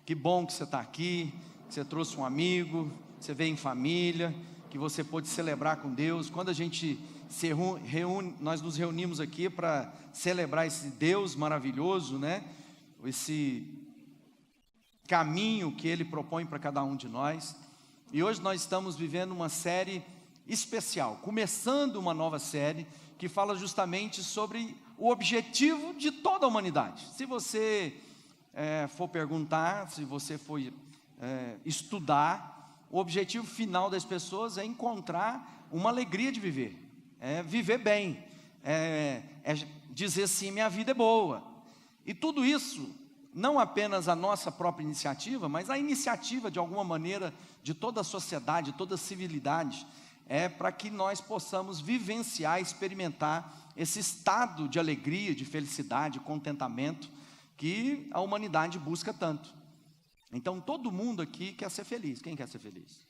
Que bom que você está aqui, que você trouxe um amigo, que você veio em família, que você pôde celebrar com Deus. Quando a gente se reúne, nós nos reunimos aqui para celebrar esse Deus maravilhoso, né? Esse caminho que Ele propõe para cada um de nós. E hoje nós estamos vivendo uma série especial, começando uma nova série que fala justamente sobre o objetivo de toda a humanidade. Se você for perguntar, se você for estudar, o objetivo final das pessoas é encontrar uma alegria de viver, viver bem, dizer assim, minha vida é boa. E tudo isso, não apenas a nossa própria iniciativa, mas a iniciativa de alguma maneira de toda a sociedade, toda a civilidade, para que nós possamos vivenciar, experimentar esse estado de alegria, de felicidade, contentamento, que a humanidade busca tanto. Então todo mundo aqui quer ser feliz. Quem quer ser feliz?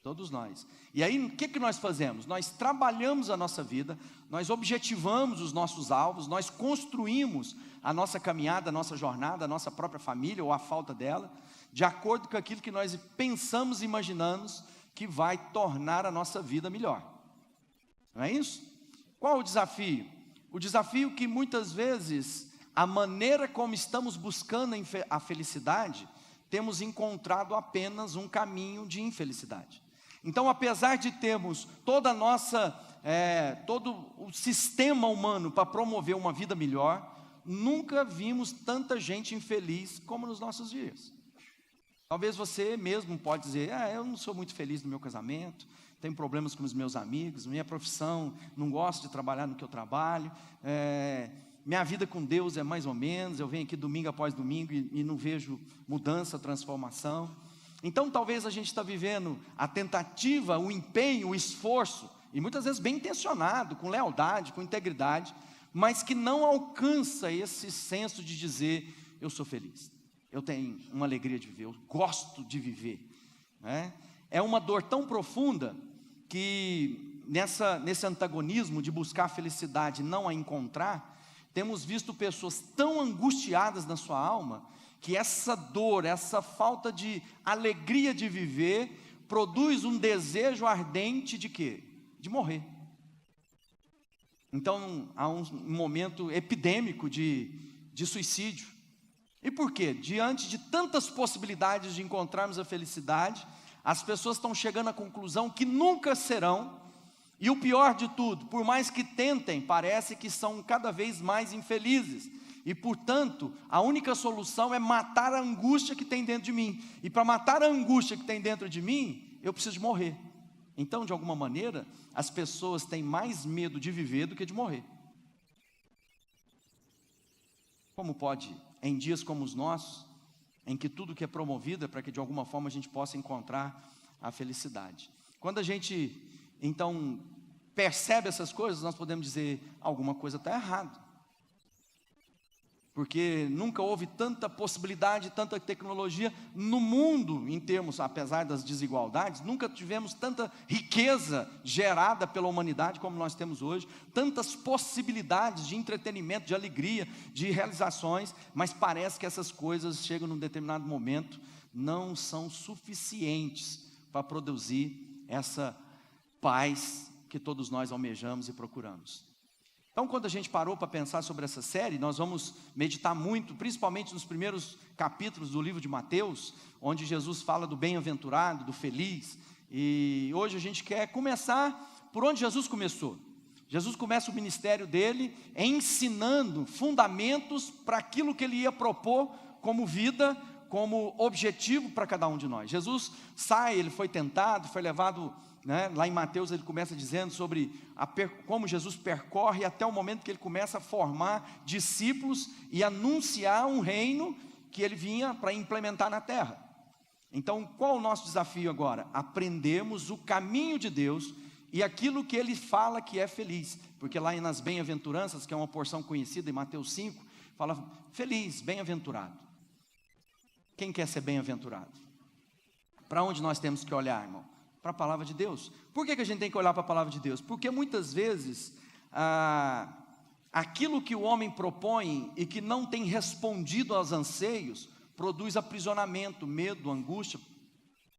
Todos nós. E aí o que nós fazemos? Nós trabalhamos a nossa vida, nós objetivamos os nossos alvos, nós construímos a nossa caminhada, a nossa jornada, a nossa própria família ou a falta dela, de acordo com aquilo que nós pensamos e imaginamos que vai tornar a nossa vida melhor. Não é isso? Qual o desafio? O desafio que muitas vezes a maneira como estamos buscando a felicidade, temos encontrado apenas um caminho de infelicidade. Então, apesar de termos toda a nossa, todo o sistema humano para promover uma vida melhor, nunca vimos tanta gente infeliz como nos nossos dias. Talvez você mesmo pode dizer, eu não sou muito feliz no meu casamento, tenho problemas com os meus amigos, minha profissão, não gosto de trabalhar no que eu trabalho, minha vida com Deus é mais ou menos, eu venho aqui domingo após domingo e não vejo mudança, transformação. Então talvez a gente está vivendo a tentativa, o empenho, o esforço, e muitas vezes bem intencionado, com lealdade, com integridade, mas que não alcança esse senso de dizer, eu sou feliz, eu tenho uma alegria de viver, eu gosto de viver, né? É uma dor tão profunda que nesse antagonismo de buscar a felicidade e não a encontrar, temos visto pessoas tão angustiadas na sua alma, que essa dor, essa falta de alegria de viver, produz um desejo ardente de quê? De morrer. Então, há um momento epidêmico de suicídio. E por quê? Diante de tantas possibilidades de encontrarmos a felicidade, as pessoas estão chegando à conclusão que nunca serão. E o pior de tudo, por mais que tentem, parece que são cada vez mais infelizes. E portanto, a única solução é matar a angústia que tem dentro de mim. E para matar a angústia que tem dentro de mim, eu preciso de morrer. Então, de alguma maneira, as pessoas têm mais medo de viver do que de morrer. Como pode, em dias como os nossos, em que tudo que é promovido é para que de alguma forma a gente possa encontrar a felicidade. Quando a gente então percebe essas coisas, nós podemos dizer, alguma coisa está errada. Porque nunca houve tanta possibilidade, tanta tecnologia no mundo, em termos, apesar das desigualdades, nunca tivemos tanta riqueza gerada pela humanidade como nós temos hoje, tantas possibilidades de entretenimento, de alegria, de realizações, mas parece que essas coisas chegam num determinado momento, não são suficientes para produzir essa paz que todos nós almejamos e procuramos. Então, quando a gente parou para pensar sobre essa série, nós vamos meditar muito, principalmente nos primeiros capítulos do livro de Mateus, onde Jesus fala do bem-aventurado, do feliz, e hoje a gente quer começar por onde Jesus começou. Jesus começa o ministério dele ensinando fundamentos para aquilo que ele ia propor como vida, como objetivo para cada um de nós. Jesus sai, ele foi tentado, foi levado, lá em Mateus ele começa dizendo sobre como Jesus percorre até o momento que ele começa a formar discípulos e anunciar um reino que ele vinha para implementar na terra. Então, qual é o nosso desafio agora? Aprendermos o caminho de Deus e aquilo que ele fala que é feliz, porque lá nas bem-aventuranças, que é uma porção conhecida em Mateus 5, fala feliz, bem-aventurado. Quem quer ser bem-aventurado? Para onde nós temos que olhar, irmão? Para a palavra de Deus. Por que a gente tem que olhar para a palavra de Deus? Porque muitas vezes aquilo que o homem propõe e que não tem respondido aos anseios, produz aprisionamento, medo, angústia,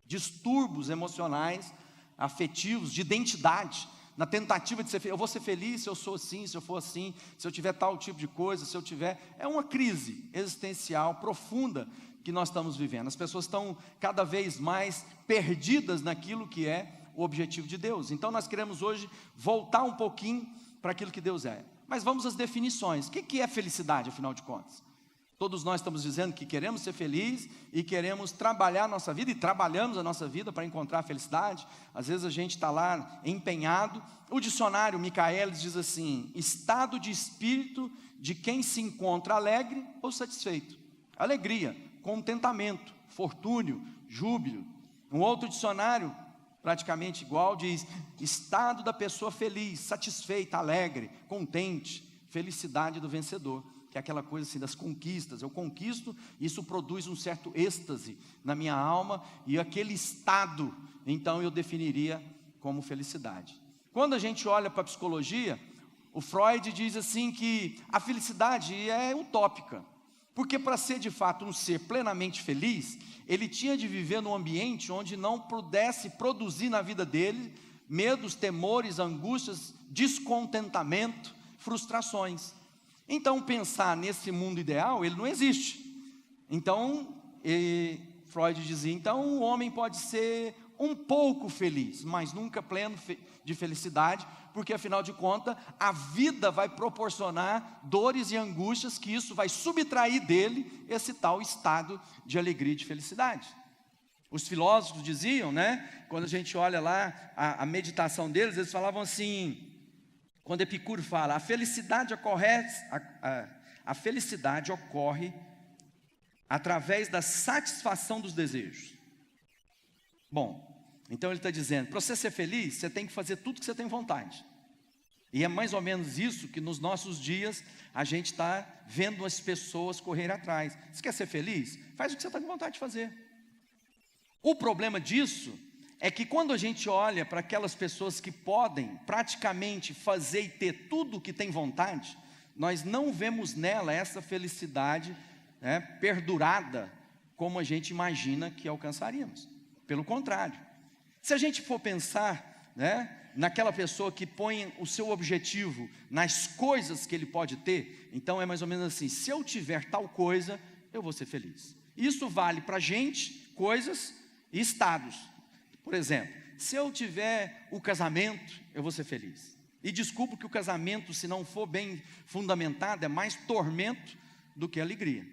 distúrbios emocionais, afetivos, de identidade, na tentativa de ser feliz. Eu vou ser feliz se eu sou assim, se eu for assim, se eu tiver tal tipo de coisa, se eu tiver... É uma crise existencial profunda que nós estamos vivendo. As pessoas estão cada vez mais perdidas naquilo que é o objetivo de Deus. Então nós queremos hoje voltar um pouquinho para aquilo que Deus é. Mas vamos às definições. O que é felicidade, afinal de contas? Todos nós estamos dizendo que queremos ser felizes e queremos trabalhar a nossa vida, e trabalhamos a nossa vida para encontrar a felicidade. Às vezes a gente está lá empenhado. O dicionário Michaelis diz assim: estado de espírito de quem se encontra alegre ou satisfeito. Alegria, contentamento, fortúnio, júbilo. Um outro dicionário, praticamente igual, diz: estado da pessoa feliz, satisfeita, alegre, contente, felicidade do vencedor. Que é aquela coisa assim das conquistas. Eu conquisto, isso produz um certo êxtase na minha alma, e aquele estado, então eu definiria como felicidade. Quando a gente olha para a psicologia, o Freud diz assim que a felicidade é utópica, porque para ser de fato um ser plenamente feliz, ele tinha de viver num ambiente onde não pudesse produzir na vida dele medos, temores, angústias, descontentamento, frustrações. Então pensar nesse mundo ideal, ele não existe. Então, Freud dizia, então o homem pode ser um pouco feliz, mas nunca pleno de felicidade, porque afinal de contas, a vida vai proporcionar dores e angústias, que isso vai subtrair dele esse tal estado de alegria e de felicidade. Os filósofos diziam, né, quando a gente olha lá a meditação deles, eles falavam assim, quando Epicuro fala, a felicidade ocorre através da satisfação dos desejos. Bom, então ele está dizendo, para você ser feliz, você tem que fazer tudo que você tem vontade. E é mais ou menos isso que nos nossos dias a gente está vendo as pessoas correr atrás. Você quer ser feliz? Faz o que você está com vontade de fazer. O problema disso é que quando a gente olha para aquelas pessoas que podem praticamente fazer e ter tudo o que tem vontade, nós não vemos nela essa felicidade, né, perdurada, como a gente imagina que alcançaríamos. Pelo contrário, se a gente for pensar, né, naquela pessoa que põe o seu objetivo nas coisas que ele pode ter, então é mais ou menos assim, se eu tiver tal coisa, eu vou ser feliz. Isso vale para gente, coisas e estados. Por exemplo, se eu tiver o casamento, eu vou ser feliz. E desculpa que o casamento, se não for bem fundamentado, é mais tormento do que alegria.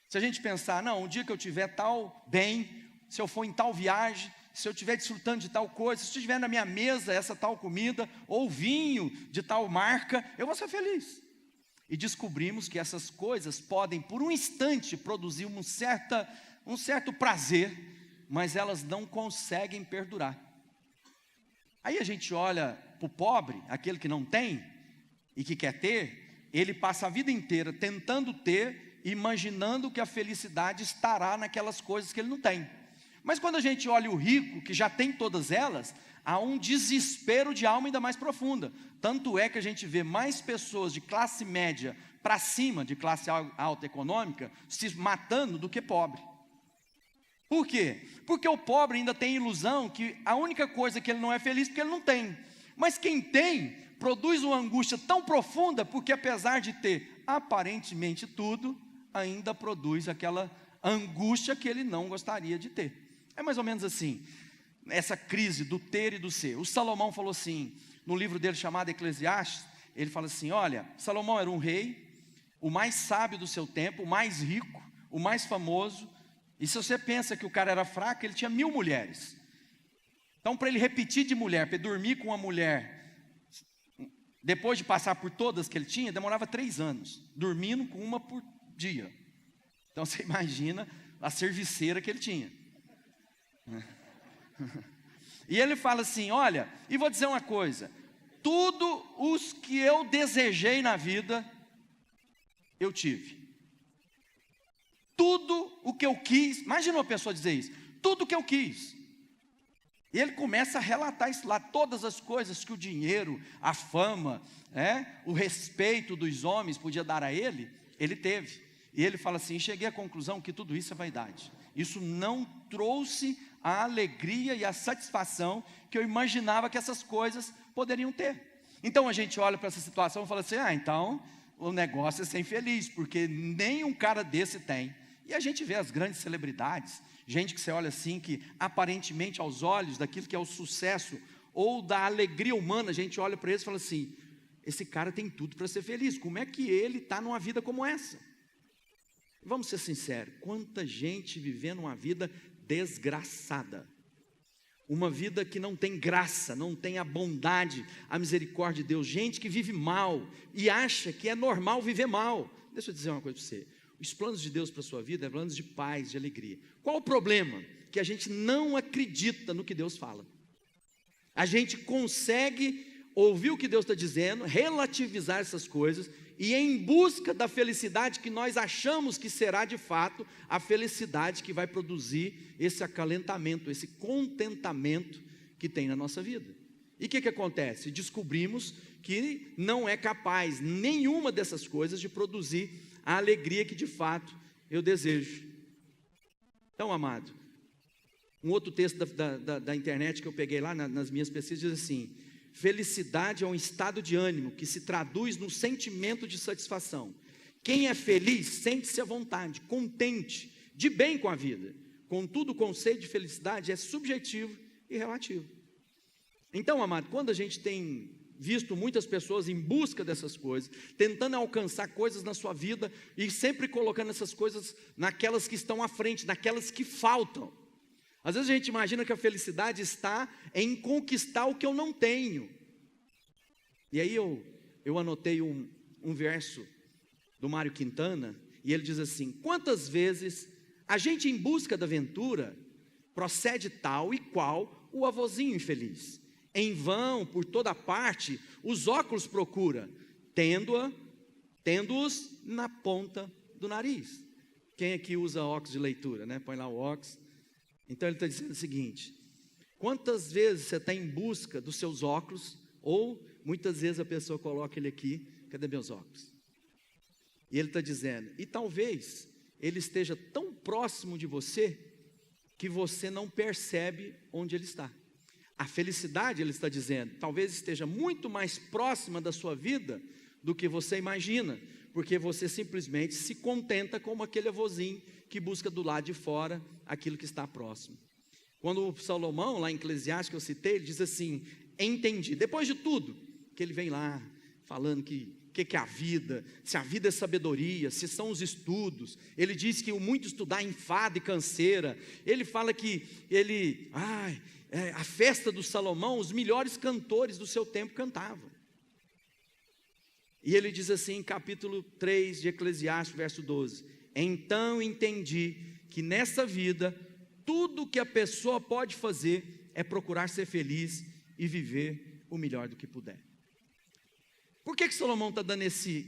Se a gente pensar, não, um dia que eu tiver tal bem, se eu for em tal viagem, se eu estiver desfrutando de tal coisa, se estiver na minha mesa essa tal comida, ou vinho de tal marca, eu vou ser feliz. E descobrimos que essas coisas podem, por um instante, produzir um certo prazer, mas elas não conseguem perdurar. Aí a gente olha para o pobre, aquele que não tem e que quer ter, ele passa a vida inteira tentando ter, imaginando que a felicidade estará naquelas coisas que ele não tem. Mas quando a gente olha o rico, que já tem todas elas, há um desespero de alma ainda mais profunda. Tanto é que a gente vê mais pessoas de classe média para cima, de classe alta econômica, se matando do que pobre. Por quê? Porque o pobre ainda tem ilusão que a única coisa que ele não é feliz é porque ele não tem. Mas quem tem, produz uma angústia tão profunda, porque apesar de ter aparentemente tudo, ainda produz aquela angústia que ele não gostaria de ter. É mais ou menos assim, essa crise do ter e do ser. O Salomão falou assim, no livro dele chamado Eclesiastes, ele fala assim, olha, Salomão era um rei, o mais sábio do seu tempo, o mais rico, o mais famoso. E se você pensa que o cara era fraco, ele tinha 1000 mulheres. Então para ele repetir de mulher, para ele dormir com uma mulher, depois de passar por todas que ele tinha, demorava 3 anos, dormindo com uma por dia. Então você imagina a serviceira que ele tinha. E ele fala assim, olha, e vou dizer uma coisa, tudo os que eu desejei na vida, eu tive. Tudo o que eu quis, imagina uma pessoa dizer isso, tudo o que eu quis. E ele começa a relatar isso lá, todas as coisas que o dinheiro, a fama, o respeito dos homens podia dar a ele, ele teve. E ele fala assim: cheguei à conclusão que tudo isso é vaidade. Isso não trouxe a alegria e a satisfação que eu imaginava que essas coisas poderiam ter. Então a gente olha para essa situação e fala assim: então o negócio é ser infeliz, porque nem um cara desse tem. E a gente vê as grandes celebridades, gente que você olha assim, que aparentemente aos olhos daquilo que é o sucesso ou da alegria humana, a gente olha para eles e fala assim: esse cara tem tudo para ser feliz, como é que ele está numa vida como essa? Vamos ser sinceros, quanta gente vivendo uma vida desgraçada, uma vida que não tem graça, não tem a bondade, a misericórdia de Deus, gente que vive mal e acha que é normal viver mal. Deixa eu dizer uma coisa para você: os planos de Deus para a sua vida é planos de paz, de alegria. Qual o problema? Que a gente não acredita no que Deus fala. A gente consegue ouvir o que Deus está dizendo, relativizar essas coisas, e em busca da felicidade que nós achamos que será de fato a felicidade que vai produzir esse acalentamento, esse contentamento que tem na nossa vida. E o que acontece? Descobrimos que não é capaz nenhuma dessas coisas de produzir a alegria que de fato eu desejo. Então, amado, um outro texto da internet que eu peguei lá nas minhas pesquisas diz assim: felicidade é um estado de ânimo que se traduz no sentimento de satisfação. Quem é feliz sente-se à vontade, contente, de bem com a vida. Contudo, o conceito de felicidade é subjetivo e relativo. Então, amado, quando a gente tem visto muitas pessoas em busca dessas coisas, tentando alcançar coisas na sua vida e sempre colocando essas coisas naquelas que estão à frente, naquelas que faltam. Às vezes a gente imagina que a felicidade está em conquistar o que eu não tenho. E aí eu anotei um verso do Mário Quintana, e ele diz assim: quantas vezes a gente em busca da aventura procede tal e qual o avôzinho infeliz. Em vão, por toda parte, os óculos procura, tendo-os na ponta do nariz. Quem aqui usa óculos de leitura, né? Põe lá o óculos. Então ele está dizendo o seguinte: quantas vezes você está em busca dos seus óculos, ou muitas vezes a pessoa coloca ele aqui: cadê meus óculos? E ele está dizendo, e talvez ele esteja tão próximo de você, que você não percebe onde ele está. A felicidade, ele está dizendo, talvez esteja muito mais próxima da sua vida, do que você imagina, porque você simplesmente se contenta como aquele avôzinho, que busca do lado de fora aquilo que está próximo. Quando o Salomão, lá em Eclesiastes, que eu citei, ele diz assim: entendi, depois de tudo, que ele vem lá, falando que é a vida, se a vida é sabedoria, se são os estudos, ele diz que o muito estudar enfada e canseira, ele fala que a festa do Salomão, os melhores cantores do seu tempo cantavam. E ele diz assim, em capítulo 3 de Eclesiastes, verso 12: então entendi que nessa vida, tudo que a pessoa pode fazer é procurar ser feliz e viver o melhor do que puder. Por que Salomão está dando esse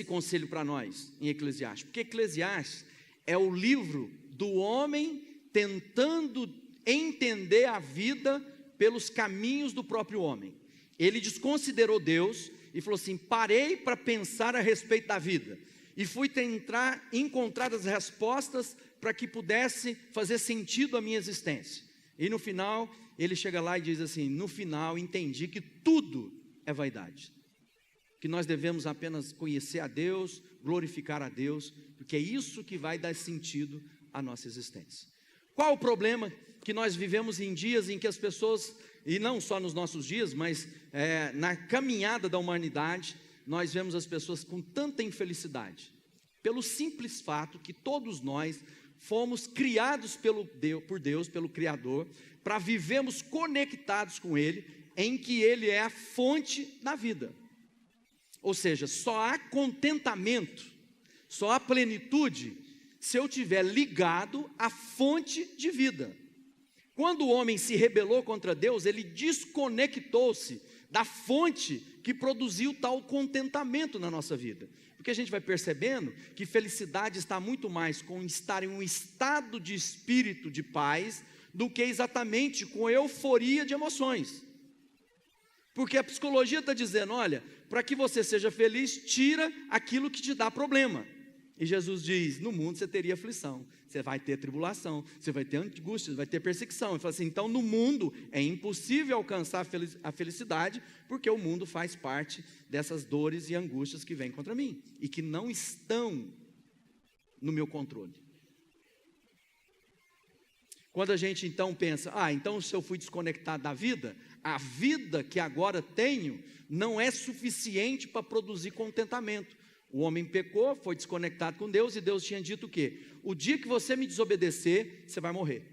conselho para nós em Eclesiastes? Porque Eclesiastes é o livro do homem tentando entender a vida pelos caminhos do próprio homem. Ele desconsiderou Deus e falou assim: parei para pensar a respeito da vida e fui tentar encontrar as respostas para que pudesse fazer sentido a minha existência. E no final, ele chega lá e diz assim: no final entendi que tudo é vaidade, que nós devemos apenas conhecer a Deus, glorificar a Deus, porque é isso que vai dar sentido à nossa existência. Qual o problema? Que nós vivemos em dias em que as pessoas, e não só nos nossos dias, mas na caminhada da humanidade, nós vemos as pessoas com tanta infelicidade, pelo simples fato que todos nós fomos criados por Deus, pelo Criador, para vivermos conectados com Ele, em que Ele é a fonte da vida. Ou seja, só há contentamento, só há plenitude, se eu estiver ligado à fonte de vida. Quando o homem se rebelou contra Deus, ele desconectou-se da fonte que produziu tal contentamento na nossa vida. Porque a gente vai percebendo que felicidade está muito mais com estar em um estado de espírito de paz, do que exatamente com euforia de emoções. Porque a psicologia está dizendo, olha, para que você seja feliz, tira aquilo que te dá problema. E Jesus diz, no mundo você teria aflição, você vai ter tribulação, você vai ter angústia, vai ter perseguição. Ele fala assim, então no mundo é impossível alcançar a felicidade, porque o mundo faz parte dessas dores e angústias que vêm contra mim, e que não estão no meu controle. Quando a gente então pensa, então se eu fui desconectado da vida, a vida que agora tenho não é suficiente para produzir contentamento. O homem pecou, foi desconectado com Deus, e Deus tinha dito o quê? O dia que você me desobedecer, você vai morrer.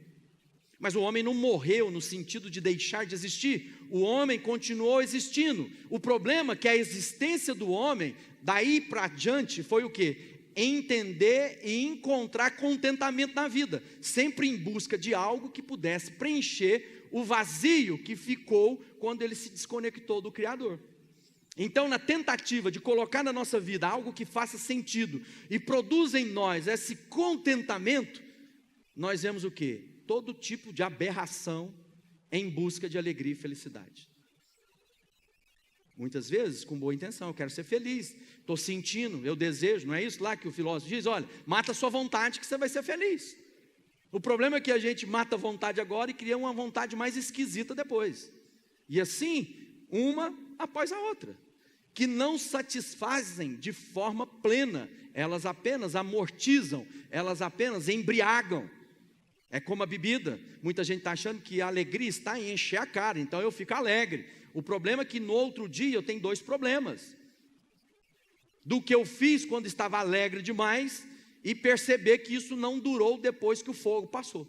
Mas o homem não morreu no sentido de deixar de existir, o homem continuou existindo. O problema é que a existência do homem, daí para adiante, foi o quê? Entender e encontrar contentamento na vida, sempre em busca de algo que pudesse preencher o vazio que ficou quando ele se desconectou do Criador. Então, na tentativa de colocar na nossa vida algo que faça sentido e produza em nós esse contentamento, nós vemos o quê? Todo tipo de aberração em busca de alegria e felicidade. Muitas vezes com boa intenção, eu quero ser feliz, estou sentindo, eu desejo, não é isso lá que o filósofo diz? Olha, mata a sua vontade que você vai ser feliz. O problema é que a gente mata a vontade agora e cria uma vontade mais esquisita depois. E assim, uma após a outra, que não satisfazem de forma plena, elas apenas amortizam, elas apenas embriagam. É como a bebida, muita gente está achando que a alegria está em encher a cara, então eu fico alegre. O problema é que no outro dia eu tenho dois problemas: do que eu fiz quando estava alegre demais, e perceber que isso não durou depois que o fogo passou.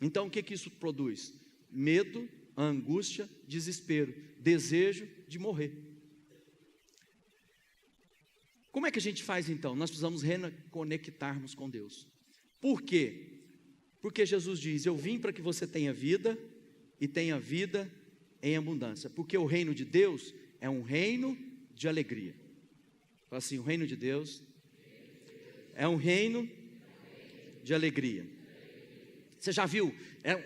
Então o que isso produz? Medo, angústia, desespero, desejo de morrer. Como é que a gente faz então? Nós precisamos reconectarmos com Deus. Por quê? Porque Jesus diz, eu vim para que você tenha vida, e tenha vida em abundância. Porque o reino de Deus é um reino de alegria. Fala assim, o reino de Deus é um reino de alegria. Você já viu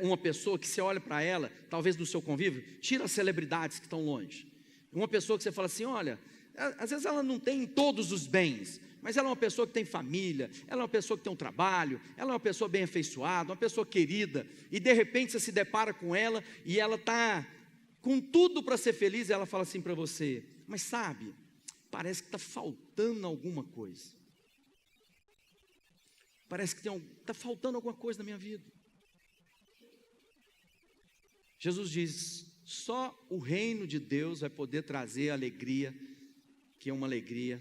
uma pessoa que você olha para ela, talvez do seu convívio, tira as celebridades que estão longe. Uma pessoa que você fala assim, olha, às vezes ela não tem todos os bens, mas ela é uma pessoa que tem família, ela é uma pessoa que tem um trabalho, ela é uma pessoa bem afeiçoada, uma pessoa querida, e de repente você se depara com ela, e ela está com tudo para ser feliz, e ela fala assim para você, mas sabe, parece que está faltando alguma coisa. Parece que está faltando alguma coisa na minha vida. Jesus diz, só o reino de Deus vai poder trazer alegria, que é uma alegria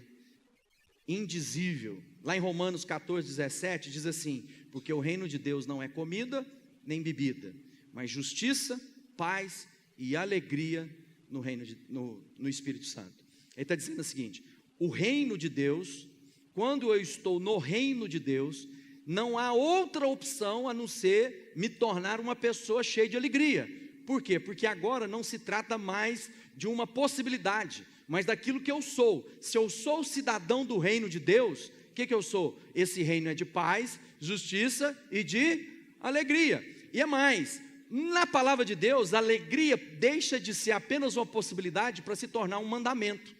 indizível. Lá em Romanos 14, 17, diz assim, porque o reino de Deus não é comida, nem bebida, mas justiça, paz e alegria no Espírito Santo. Ele está dizendo o seguinte, o reino de Deus, quando eu estou no reino de Deus, não há outra opção a não ser me tornar uma pessoa cheia de alegria. Por quê? Porque agora não se trata mais de uma possibilidade, mas daquilo que eu sou. Se eu sou cidadão do reino de Deus, o que eu sou? Esse reino é de paz, justiça e de alegria. E é mais, na palavra de Deus, a alegria deixa de ser apenas uma possibilidade para se tornar um mandamento.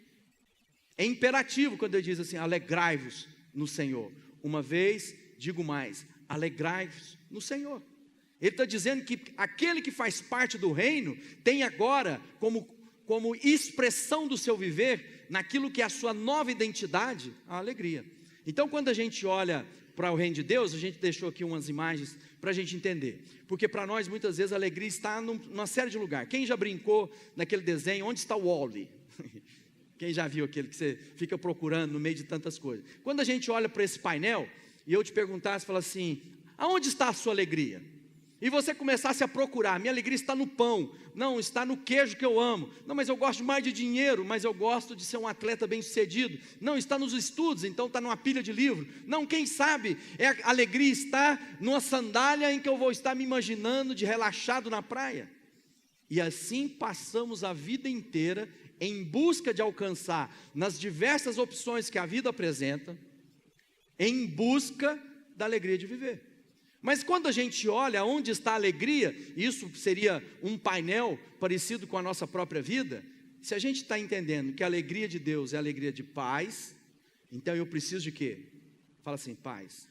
É imperativo quando ele diz assim, alegrai-vos no Senhor. Uma vez, digo mais, alegrai-vos no Senhor. Ele está dizendo que aquele que faz parte do reino, tem agora como expressão do seu viver, naquilo que é a sua nova identidade, a alegria. Então quando a gente olha para o reino de Deus, a gente deixou aqui umas imagens para a gente entender, porque para nós muitas vezes a alegria está numa série de lugares. Quem já brincou naquele desenho, onde está o Wall-E? Quem já viu aquele que você fica procurando no meio de tantas coisas? Quando a gente olha para esse painel, e eu te perguntasse, fala assim, aonde está a sua alegria? E você começasse a procurar, minha alegria está no pão, não, está no queijo que eu amo, não, mas eu gosto mais de dinheiro, mas eu gosto de ser um atleta bem sucedido, não, está nos estudos, então está numa pilha de livro, não, quem sabe, a alegria está numa sandália em que eu vou estar me imaginando de relaxado na praia. E assim passamos a vida inteira em busca de alcançar, nas diversas opções que a vida apresenta, em busca da alegria de viver. Mas quando a gente olha onde está a alegria, isso seria um painel parecido com a nossa própria vida, se a gente está entendendo que a alegria de Deus é a alegria de paz, então eu preciso de quê? Fala assim, paz.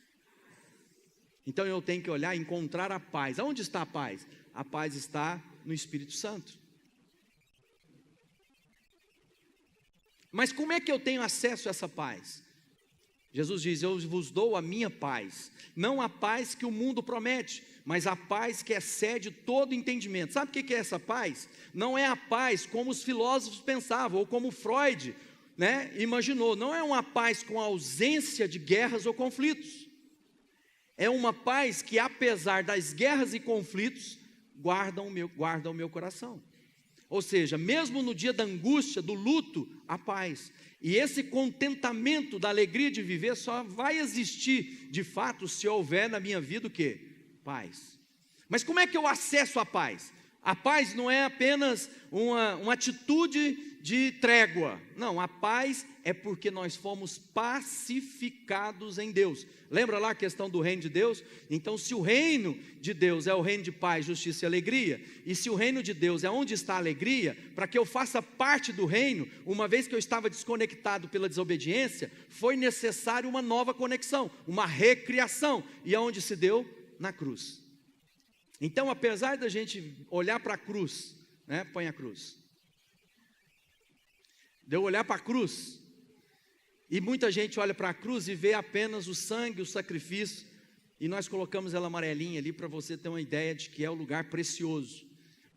Então eu tenho que olhar e encontrar a paz. Aonde está a paz? A paz está no Espírito Santo. Mas como é que eu tenho acesso a essa paz? Jesus diz, eu vos dou a minha paz, não a paz que o mundo promete, mas a paz que excede todo entendimento. Sabe o que é essa paz? Não é a paz como os filósofos pensavam, ou como Freud, imaginou. Não é uma paz com ausência de guerras ou conflitos. É uma paz que, apesar das guerras e conflitos, guarda o meu coração. Ou seja, mesmo no dia da angústia, do luto, a paz. E esse contentamento da alegria de viver só vai existir, de fato, se houver na minha vida o quê? Paz. Mas como é que eu acesso a paz? A paz não é apenas uma atitude de trégua. Não, a paz é porque nós fomos pacificados em Deus. Lembra lá a questão do reino de Deus? Então, se o reino de Deus é o reino de paz, justiça e alegria, e se o reino de Deus é onde está a alegria, para que eu faça parte do reino, uma vez que eu estava desconectado pela desobediência, foi necessário uma nova conexão, uma recriação. E aonde se deu? Na cruz. Então, apesar da gente olhar para a cruz, põe a cruz. De eu olhar para a cruz, e muita gente olha para a cruz e vê apenas o sangue, o sacrifício, e nós colocamos ela amarelinha ali para você ter uma ideia de que é o lugar precioso.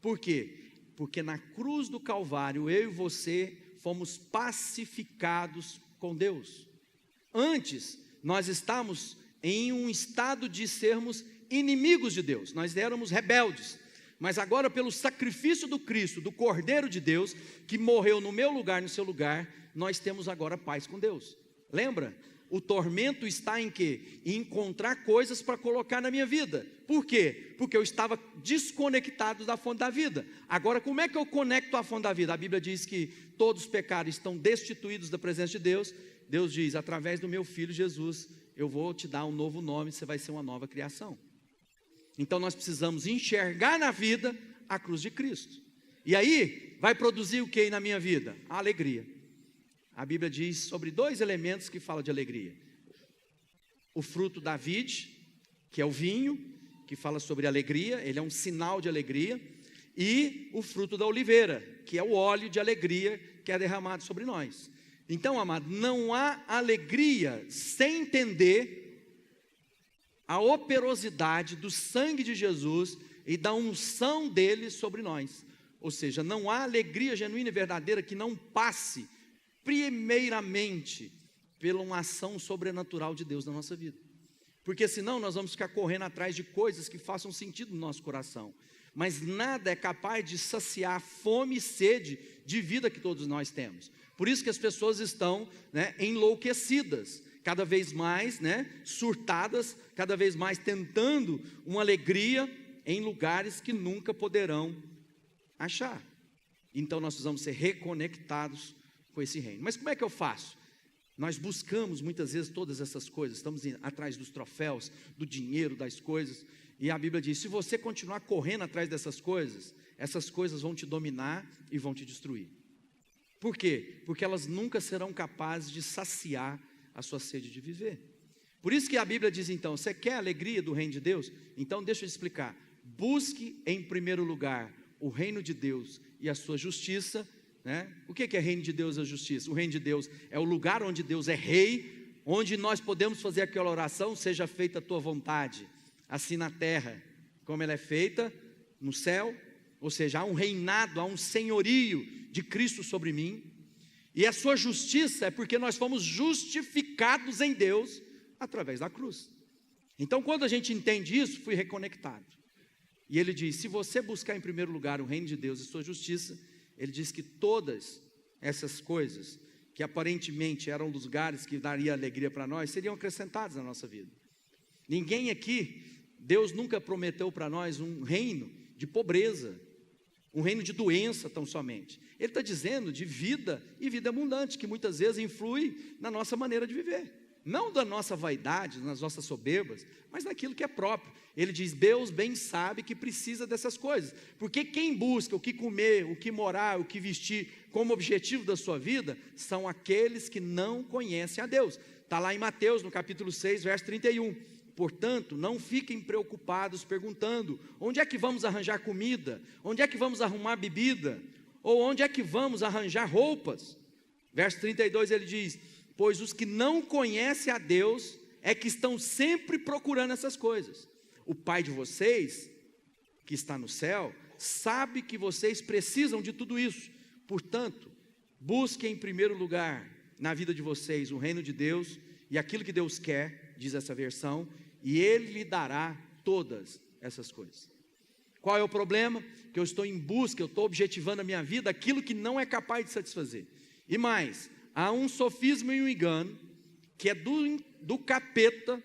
Por quê? Porque na cruz do Calvário, eu e você fomos pacificados com Deus. Antes, nós estávamos em um estado de sermos inimigos de Deus, nós éramos rebeldes, mas agora pelo sacrifício do Cristo, do Cordeiro de Deus, que morreu no meu lugar, no seu lugar, nós temos agora paz com Deus. Lembra? O tormento está em quê? Em encontrar coisas para colocar na minha vida. Por quê? Porque eu estava desconectado da fonte da vida. Agora, como é que eu conecto a fonte da vida? A Bíblia diz que todos os pecados estão destituídos da presença de Deus. Deus diz, através do meu Filho Jesus, eu vou te dar um novo nome, você vai ser uma nova criação. Então nós precisamos enxergar na vida a cruz de Cristo. E aí, vai produzir o que na minha vida? A alegria. A Bíblia diz sobre dois elementos que falam de alegria. O fruto da vide, que é o vinho, que fala sobre alegria, ele é um sinal de alegria. E o fruto da oliveira, que é o óleo de alegria que é derramado sobre nós. Então, amado, não há alegria sem entender a operosidade do sangue de Jesus e da unção dele sobre nós. Ou seja, não há alegria genuína e verdadeira que não passe primeiramente pela uma ação sobrenatural de Deus na nossa vida. Porque senão nós vamos ficar correndo atrás de coisas que façam sentido no nosso coração. Mas nada é capaz de saciar a fome e sede de vida que todos nós temos. Por isso que as pessoas estão enlouquecidas, cada vez mais surtadas, cada vez mais tentando uma alegria em lugares que nunca poderão achar. Então nós precisamos ser reconectados com esse reino. Mas como é que eu faço? Nós buscamos muitas vezes todas essas coisas, estamos atrás dos troféus, do dinheiro, das coisas, e a Bíblia diz, se você continuar correndo atrás dessas coisas, essas coisas vão te dominar e vão te destruir. Por quê? Porque elas nunca serão capazes de saciar a sua sede de viver. Por isso que a Bíblia diz então, você quer a alegria do reino de Deus? Então deixa eu explicar, busque em primeiro lugar o reino de Deus e a sua justiça. O que é reino de Deus e a justiça? O reino de Deus é o lugar onde Deus é rei, onde nós podemos fazer aquela oração, seja feita a tua vontade, assim na terra, como ela é feita no céu. Ou seja, há um reinado, há um senhorio de Cristo sobre mim, e a sua justiça é porque nós fomos justificados em Deus, através da cruz. Então quando a gente entende isso, fui reconectado, e ele diz, se você buscar em primeiro lugar o reino de Deus e sua justiça, ele diz que todas essas coisas, que aparentemente eram lugares que daria alegria para nós, seriam acrescentadas na nossa vida. Ninguém aqui, Deus nunca prometeu para nós um reino de pobreza, um reino de doença tão somente. Ele está dizendo de vida e vida abundante, que muitas vezes influi na nossa maneira de viver. Não da nossa vaidade, nas nossas soberbas, mas naquilo que é próprio. Ele diz, Deus bem sabe que precisa dessas coisas, porque quem busca o que comer, o que morar, o que vestir, como objetivo da sua vida, são aqueles que não conhecem a Deus. Está lá em Mateus, no capítulo 6, verso 31. Portanto, não fiquem preocupados perguntando, onde é que vamos arranjar comida? Onde é que vamos arrumar bebida? Ou onde é que vamos arranjar roupas? Verso 32 ele diz, pois os que não conhecem a Deus é que estão sempre procurando essas coisas. O Pai de vocês, que está no céu, sabe que vocês precisam de tudo isso. Portanto, busquem em primeiro lugar na vida de vocês o reino de Deus e aquilo que Deus quer, diz essa versão, e Ele lhe dará todas essas coisas. Qual é o problema? Que eu estou em busca, eu estou objetivando a minha vida, aquilo que não é capaz de satisfazer. E mais, há um sofisma e um engano, que é do capeta,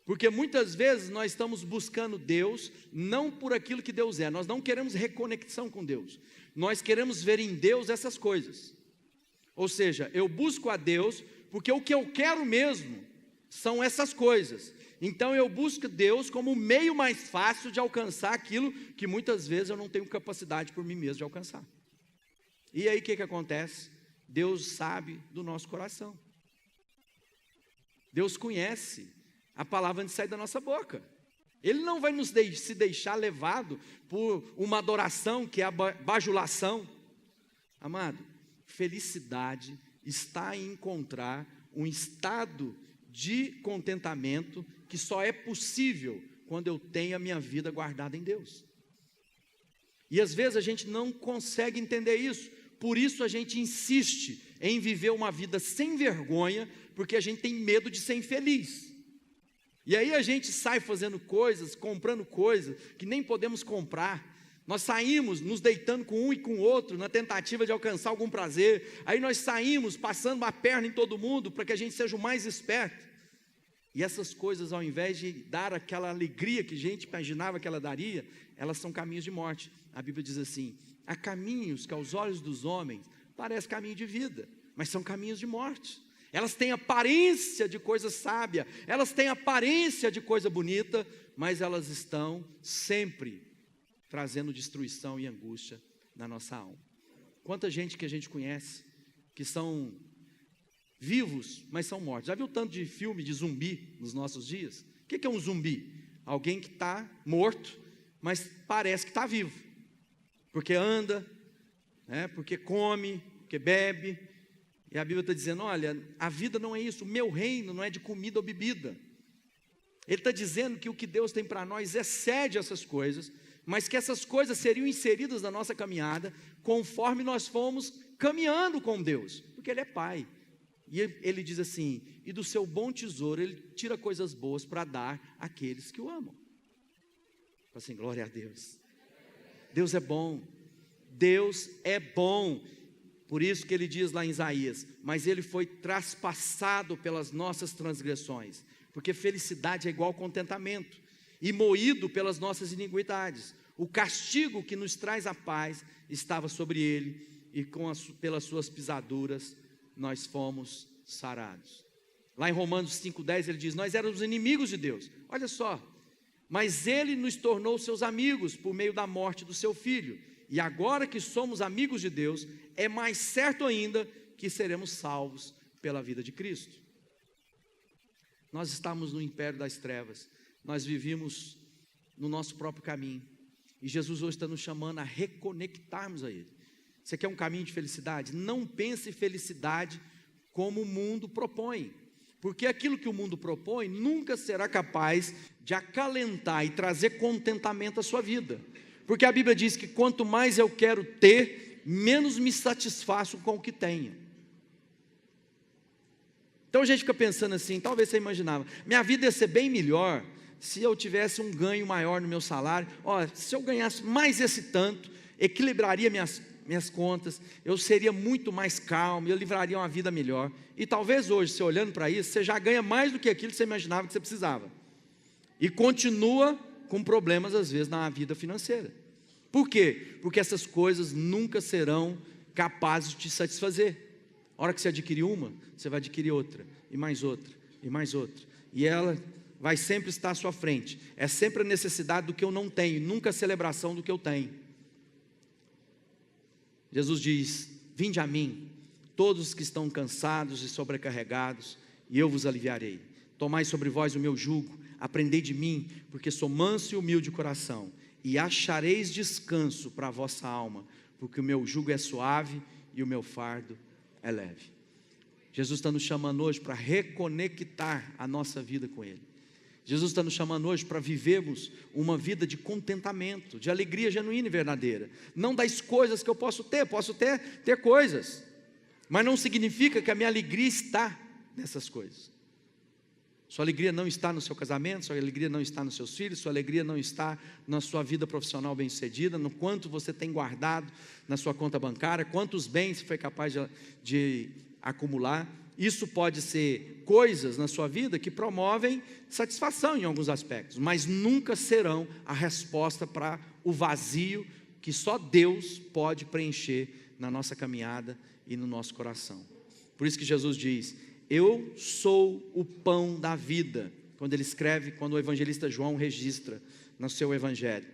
porque muitas vezes nós estamos buscando Deus, não por aquilo que Deus é, nós não queremos reconexão com Deus, nós queremos ver em Deus essas coisas. Ou seja, eu busco a Deus, porque o que eu quero mesmo são essas coisas. Então eu busco Deus como o meio mais fácil de alcançar aquilo que muitas vezes eu não tenho capacidade por mim mesmo de alcançar. E aí o que acontece? Deus sabe do nosso coração. Deus conhece a palavra antes de sair da nossa boca. Ele não vai se deixar levado por uma adoração que é a bajulação. Amado, felicidade está em encontrar um estado de contentamento que só é possível quando eu tenho a minha vida guardada em Deus. E às vezes a gente não consegue entender isso, por isso a gente insiste em viver uma vida sem vergonha, porque a gente tem medo de ser infeliz. E aí a gente sai fazendo coisas, comprando coisas que nem podemos comprar. Nós saímos nos deitando com um e com o outro na tentativa de alcançar algum prazer. Aí nós saímos passando uma perna em todo mundo para que a gente seja o mais esperto. E essas coisas, ao invés de dar aquela alegria que a gente imaginava que ela daria, elas são caminhos de morte. A Bíblia diz assim, há caminhos que aos olhos dos homens parecem caminho de vida, mas são caminhos de morte. Elas têm aparência de coisa sábia, elas têm aparência de coisa bonita, mas elas estão sempre trazendo destruição e angústia na nossa alma. Quanta gente que a gente conhece, que são vivos, mas são mortos. Já viu tanto de filme de zumbi nos nossos dias? O que é um zumbi? Alguém que está morto, mas parece que está vivo, porque anda, porque come, porque bebe. E a Bíblia está dizendo, olha, a vida não é isso, o meu reino não é de comida ou bebida. Ele está dizendo que o que Deus tem para nós excede essas coisas, mas que essas coisas seriam inseridas na nossa caminhada, conforme nós fomos caminhando com Deus, porque Ele é Pai. E Ele diz assim, e do seu bom tesouro Ele tira coisas boas para dar àqueles que o amam. Assim, glória a Deus. Deus é bom, Deus é bom. Por isso que Ele diz lá em Isaías, mas Ele foi traspassado pelas nossas transgressões, porque felicidade é igual contentamento, e moído pelas nossas iniquidades. O castigo que nos traz a paz estava sobre Ele, e pelas suas pisaduras nós fomos sarados. Lá em Romanos 5,10 ele diz, nós éramos inimigos de Deus, olha só, mas Ele nos tornou seus amigos por meio da morte do seu Filho, e agora que somos amigos de Deus, é mais certo ainda que seremos salvos pela vida de Cristo. Nós estamos no império das trevas, nós vivíamos no nosso próprio caminho, e Jesus hoje está nos chamando a reconectarmos a Ele. Você quer um caminho de felicidade? Não pense em felicidade como o mundo propõe, porque aquilo que o mundo propõe nunca será capaz de acalentar e trazer contentamento à sua vida, porque a Bíblia diz que quanto mais eu quero ter, menos me satisfaço com o que tenho. Então a gente fica pensando assim, talvez você imaginava, minha vida ia ser bem melhor se eu tivesse um ganho maior no meu salário. Olha, se eu ganhasse mais esse tanto, equilibraria minhas contas, eu seria muito mais calmo, eu livraria uma vida melhor. E talvez hoje, você olhando para isso, você já ganha mais do que aquilo que você imaginava que você precisava, e continua com problemas às vezes na vida financeira. Por quê? Porque essas coisas nunca serão capazes de te satisfazer. A hora que você adquirir uma, você vai adquirir outra, e mais outra, e mais outra, e ela vai sempre estar à sua frente. É sempre a necessidade do que eu não tenho, nunca a celebração do que eu tenho. Jesus diz: vinde a mim, todos que estão cansados e sobrecarregados, e eu vos aliviarei. Tomai sobre vós o meu jugo, aprendei de mim, porque sou manso e humilde de coração, e achareis descanso para a vossa alma, porque o meu jugo é suave e o meu fardo é leve. Jesus está nos chamando hoje para reconectar a nossa vida com Ele. Jesus está nos chamando hoje para vivermos uma vida de contentamento, de alegria genuína e verdadeira. Não das coisas que eu posso ter coisas, mas não significa que a minha alegria está nessas coisas. Sua alegria não está no seu casamento, sua alegria não está nos seus filhos, sua alegria não está na sua vida profissional bem-sucedida, no quanto você tem guardado na sua conta bancária, quantos bens você foi capaz de acumular. Isso pode ser coisas na sua vida que promovem satisfação em alguns aspectos, mas nunca serão a resposta para o vazio que só Deus pode preencher na nossa caminhada e no nosso coração. Por isso que Jesus diz: eu sou o pão da vida. Quando ele escreve, quando o evangelista João registra no seu evangelho,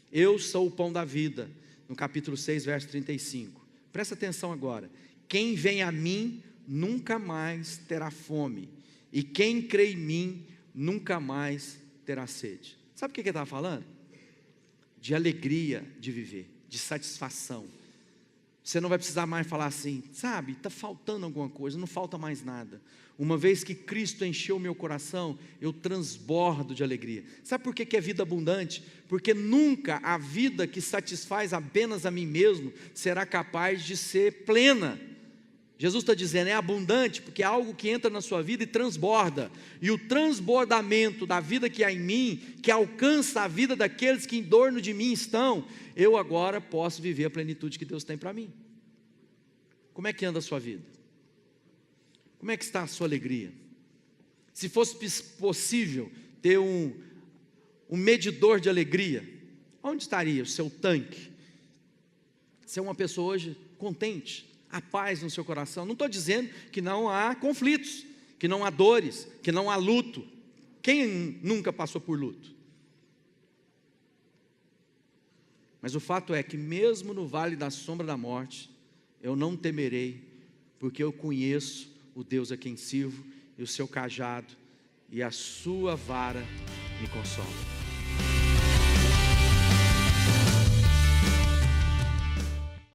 eu sou o pão da vida, no capítulo 6, verso 35. Presta atenção agora: quem vem a mim nunca mais terá fome, e quem crê em mim nunca mais terá sede. Sabe o que ele estava falando? De alegria de viver, de satisfação. Você não vai precisar mais falar assim, sabe, está faltando alguma coisa, não falta mais nada. Uma vez que Cristo encheu o meu coração, eu transbordo de alegria. Sabe por que é vida abundante? Porque nunca a vida que satisfaz apenas a mim mesmo será capaz de ser plena. Jesus está dizendo, é abundante, porque é algo que entra na sua vida e transborda. E o transbordamento da vida que há em mim, que alcança a vida daqueles que em torno de mim estão, eu agora posso viver a plenitude que Deus tem para mim. Como é que anda a sua vida? Como é que está a sua alegria? Se fosse possível ter um medidor de alegria, onde estaria o seu tanque? Ser uma pessoa hoje contente, a paz no seu coração. Não estou dizendo que não há conflitos, que não há dores, que não há luto. Quem nunca passou por luto? Mas o fato é que mesmo no vale da sombra da morte, eu não temerei, porque eu conheço o Deus a quem sirvo, e o seu cajado e a sua vara me consolam.